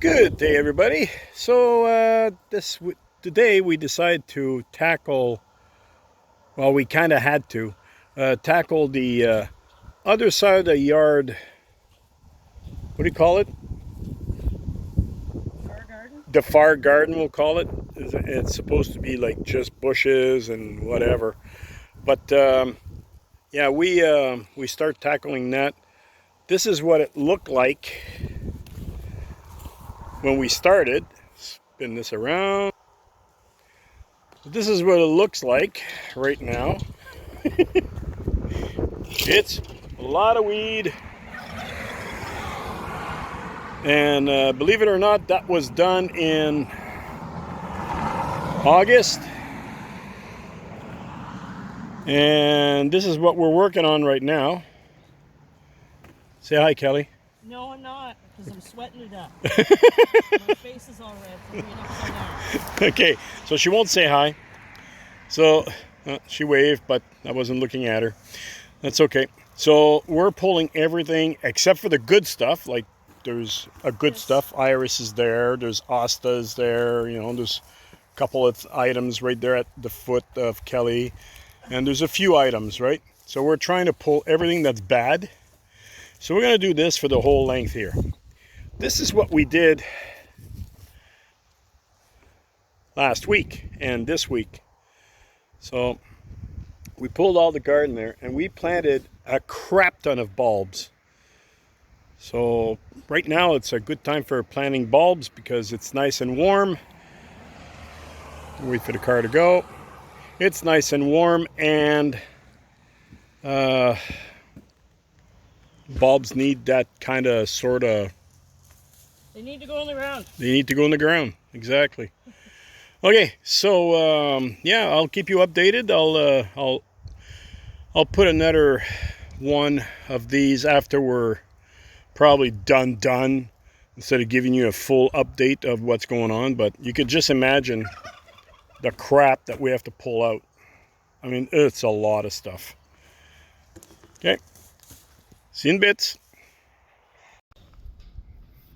Good day, everybody. So today we decided to tackle, well, we kind of had to tackle the other side of the yard. What do you call it? Far garden? The far garden, we'll call it. It's supposed to be like just bushes and whatever. But yeah, we start tackling that. This is what it looked like when we started. Spin this around. This is what it looks like right now. It's a lot of weed. And believe it or not, that was done in August. And this is what we're working on right now. Say hi, Kelly. No, I'm not, because I'm sweating it up. My face is all red from being upside down. Okay, so she won't say hi. So she waved, but I wasn't looking at her. That's okay. So we're pulling everything except for the good stuff. Like there's a good stuff. Iris is there. There's Asta's there. You know, there's a couple of items right there at the foot of Kelly. And there's a few items, right? So we're trying to pull everything that's bad. So we're going to do this for the whole length here. This is what we did last week and this week. So we pulled all the garden there and we planted a crap ton of bulbs. So right now it's a good time for planting bulbs because it's nice and warm. Wait for the car to go. It's nice and warm, and bulbs need that kind of sort of. They need to go in the ground. They need to go in the ground, exactly. Okay, so yeah, I'll keep you updated. I'll put another one of these after we're probably done, instead of giving you a full update of what's going on. But you could just imagine the crap that we have to pull out. I mean, it's a lot of stuff. Okay, see you in bits.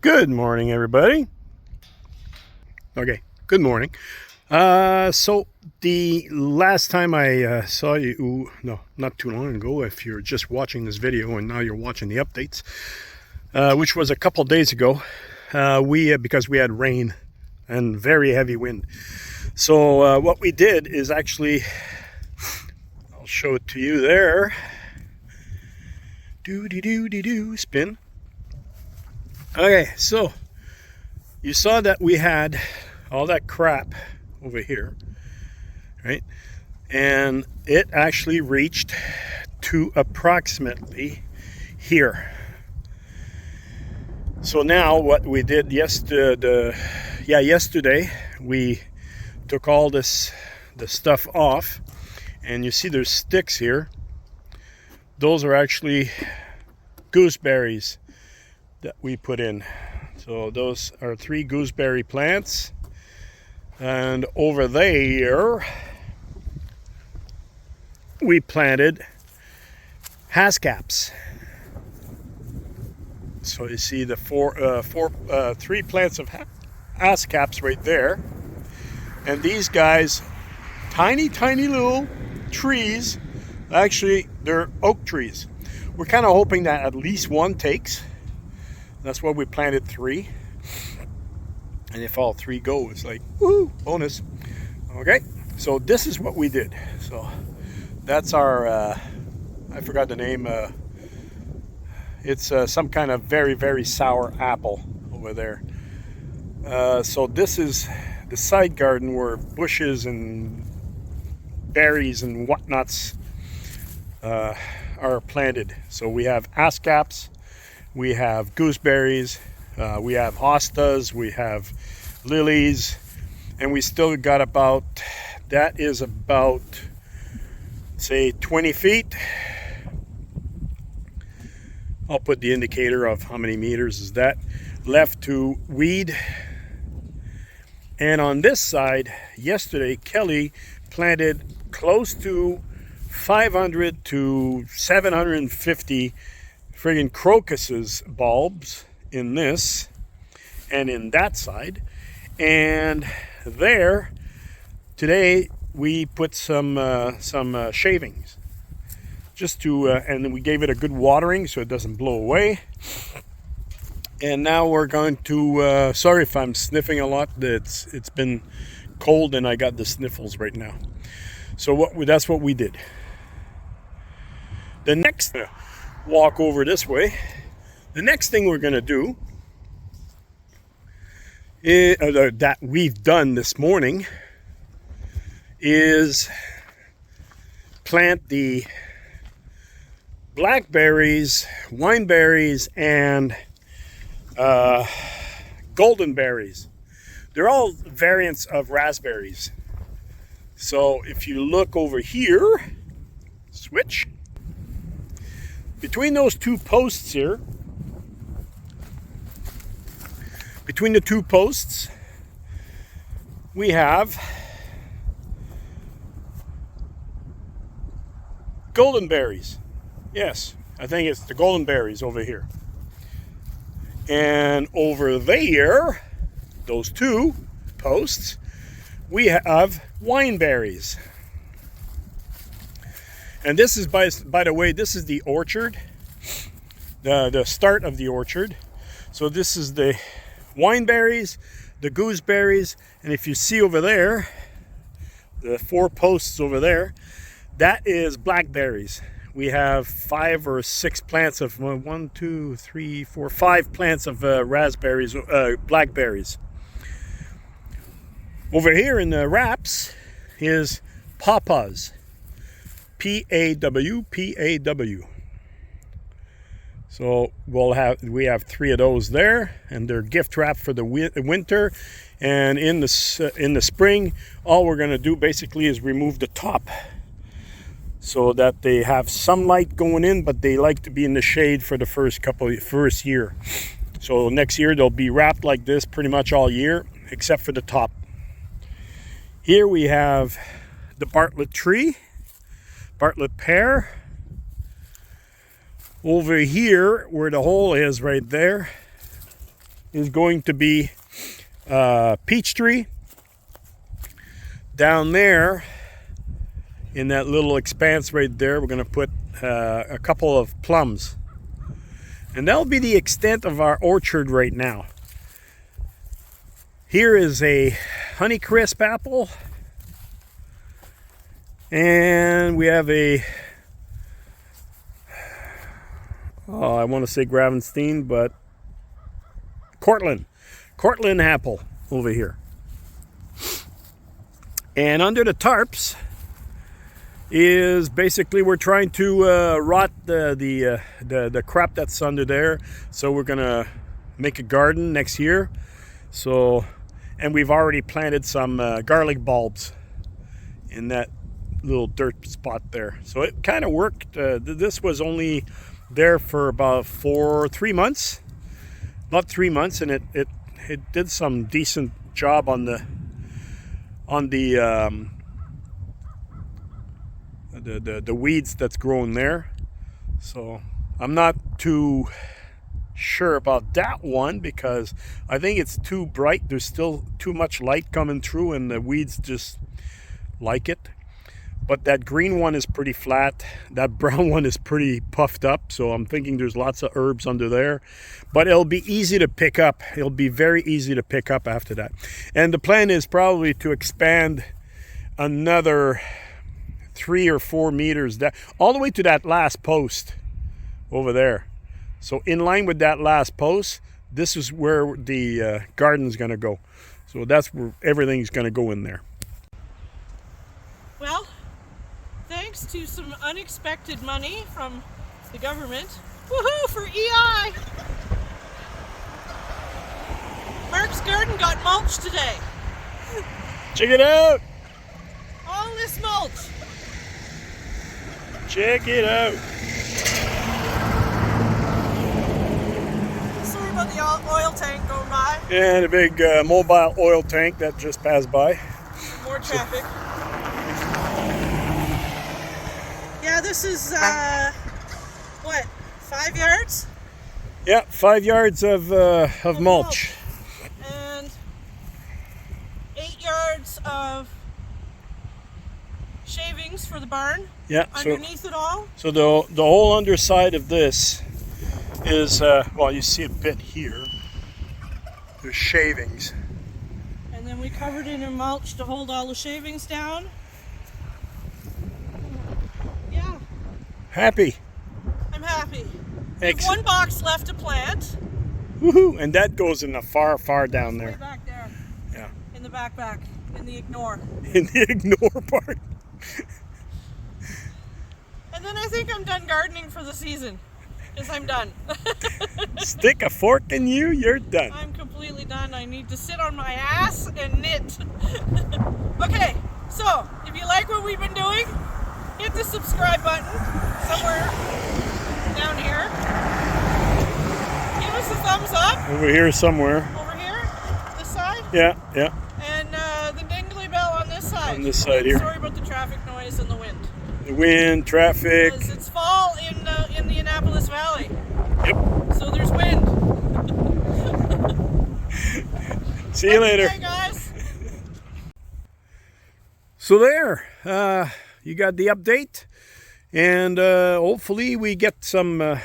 Good morning, everybody. Okay, good morning. So the last time I saw you, no, not too long ago, if you're just watching this video and now you're watching the updates, which was a couple days ago, because we had rain and very heavy wind. So what we did is actually, I'll show it to you there. Do spin. Okay, so you saw that we had all that crap over here, right? And it actually reached to approximately here. So now what we did yesterday, we took all the stuff off, and you see there's sticks here. Those are actually gooseberries that we put in. So those are 3 gooseberry plants, and over there we planted hascaps. So you see the 3 plants of hascaps right there. And these guys, tiny little trees, actually they're oak trees. We're kind of hoping that at least one takes. That's why we planted 3. And if all 3 go, it's like, woo, bonus. Okay, so this is what we did. So that's our, I forgot the name. It's some kind of very sour apple over there. So this is the side garden where bushes and berries and whatnots are planted. So we have hascaps, we have gooseberries, we have hostas, we have lilies, and we still got about, that is about, say, 20 feet. I'll put the indicator of how many meters is that left to weed. And on this side, yesterday, Kelly planted close to 500 to 750 friggin' crocuses bulbs in this. and in that side. And there, today we put some shavings, just to, and we gave it a good watering so it doesn't blow away. And now we're going to, sorry if I'm sniffing a lot, it's been cold and I got the sniffles right now. So that's what we did. The next, walk over this way. The next thing we're going to do is, that we've done this morning, is plant the blackberries, wineberries, and golden berries. They're all variants of raspberries. So if you look over here, switch, between those two posts here, between the two posts, we have golden berries. Yes, I think it's the golden berries over here. And over there, those two posts, we have wineberries. And this is, by the way, this is the orchard, the start of the orchard. So this is the wineberries, the gooseberries, and if you see over there, the 4 posts over there, that is blackberries. We have 5 or 6 plants of 1, 2, 3, 4, 5 plants of raspberries, blackberries. Over here in the wraps is Paw Paws, P-A-W, P-A-W. So we have 3 of those there, and they're gift wrapped for the winter. And in the spring, all we're going to do basically is remove the top, so that they have sunlight going in, but they like to be in the shade for the first year. So next year they'll be wrapped like this pretty much all year, except for the top. Here we have the Bartlet tree, Bartlet Pear. Over here, where the hole is right there, is going to be peach tree. Down there, in that little expanse right there, we're going to put a couple of plums. And that'll be the extent of our orchard right now. Here is a HoneyCrisp Apple. And we have a, I want to say Gravenstein, but Cortlan Apple over here. And under the tarps is basically we're trying to rot the crap that's under there. So we're gonna make a garden next year. So, and we've already planted some garlic bulbs in that little dirt spot there. So it kind of worked. This was only there for about 3 months, not 3 months, and it did some decent job on the weeds that's growing there. So I'm not too sure about that one because I think it's too bright. There's still too much light coming through and the weeds just like it. But that green one is pretty flat. That brown one is pretty puffed up. So I'm thinking there's lots of herbs under there. But it'll be easy to pick up. It'll be very easy to pick up after that. And the plan is probably to expand another 3 or 4 meters all the way to that last post over there. So in line with that last post, this is where the garden's going to go. So that's where everything's going to go in there. Well, thanks to some unexpected money from the government. Woohoo for EI! Mark's garden got mulch today. Check it out! All this mulch. Check it out! Sorry about the oil tank going by. And a big mobile oil tank that just passed by. More traffic. Yeah, this is, what, 5 yards? Yeah, 5 yards of mulch. for the barn. Yeah. Underneath it all. So the whole underside of this is well, you see a bit here. There's shavings. And then we covered it in mulch to hold all the shavings down. Yeah. Happy. I'm happy. Excellent. There's one box left to plant. Woohoo! And that goes in the far down Way there. back there. Yeah. In the back. In the ignore. In the ignore part. And then I think I'm done gardening for the season. Because I'm done. Stick a fork in you, you're done. I'm completely done. I need to sit on my ass and knit. Okay, so if you like what we've been doing, hit the subscribe button somewhere down here. Give us a thumbs up. Over here somewhere. Over here, this side. Yeah. And the dingly bell on this side. On this side here. Sorry about the traffic noise and the wind. The wind, traffic. Because it's fall in the Annapolis Valley. Yep. So there's wind. See you later. Bye, guys. So there, you got the update, and hopefully we get some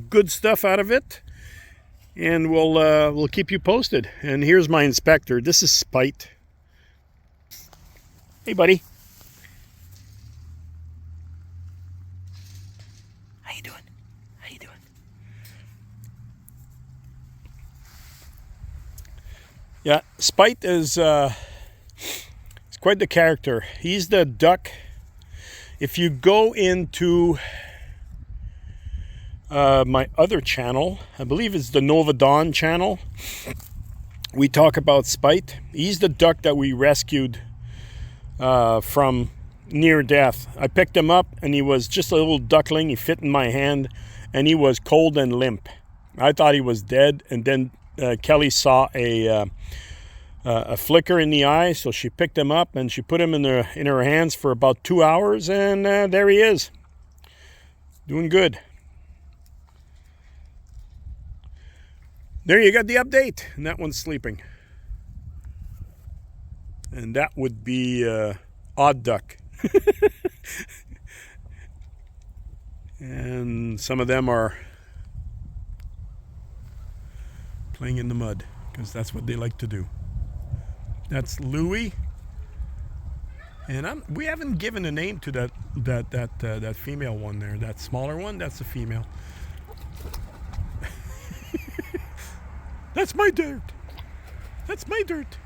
good stuff out of it, and we'll keep you posted. And here's my inspector. This is Spite. Hey, buddy. How you doing? Yeah, Spite is quite the character. He's the duck. If you go into my other channel, I believe it's the Nova Dawn channel, we talk about Spite. He's the duck that we rescued from near death. I picked him up and he was just a little duckling. He fit in my hand and he was cold and limp. I thought he was dead, and then Kelly saw a flicker in the eye, so she picked him up and she put him in her hands for about 2 hours, and there he is, doing good. There you got the update, and that one's sleeping, and that would be Odd Duck. And some of them are playing in the mud because that's what they like to do. That's Louie, and we haven't given a name to that female one there. That smaller one, that's the female. That's my dirt. That's my dirt.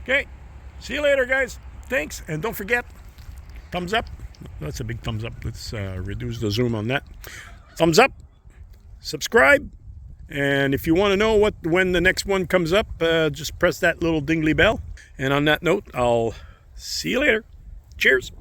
Okay, see you later, guys. Thanks, and don't forget, thumbs up. That's a big thumbs up. Let's reduce the zoom on that. Thumbs up, subscribe. And if you want to know when the next one comes up, just press that little dingly bell. And on that note, I'll see you later. Cheers.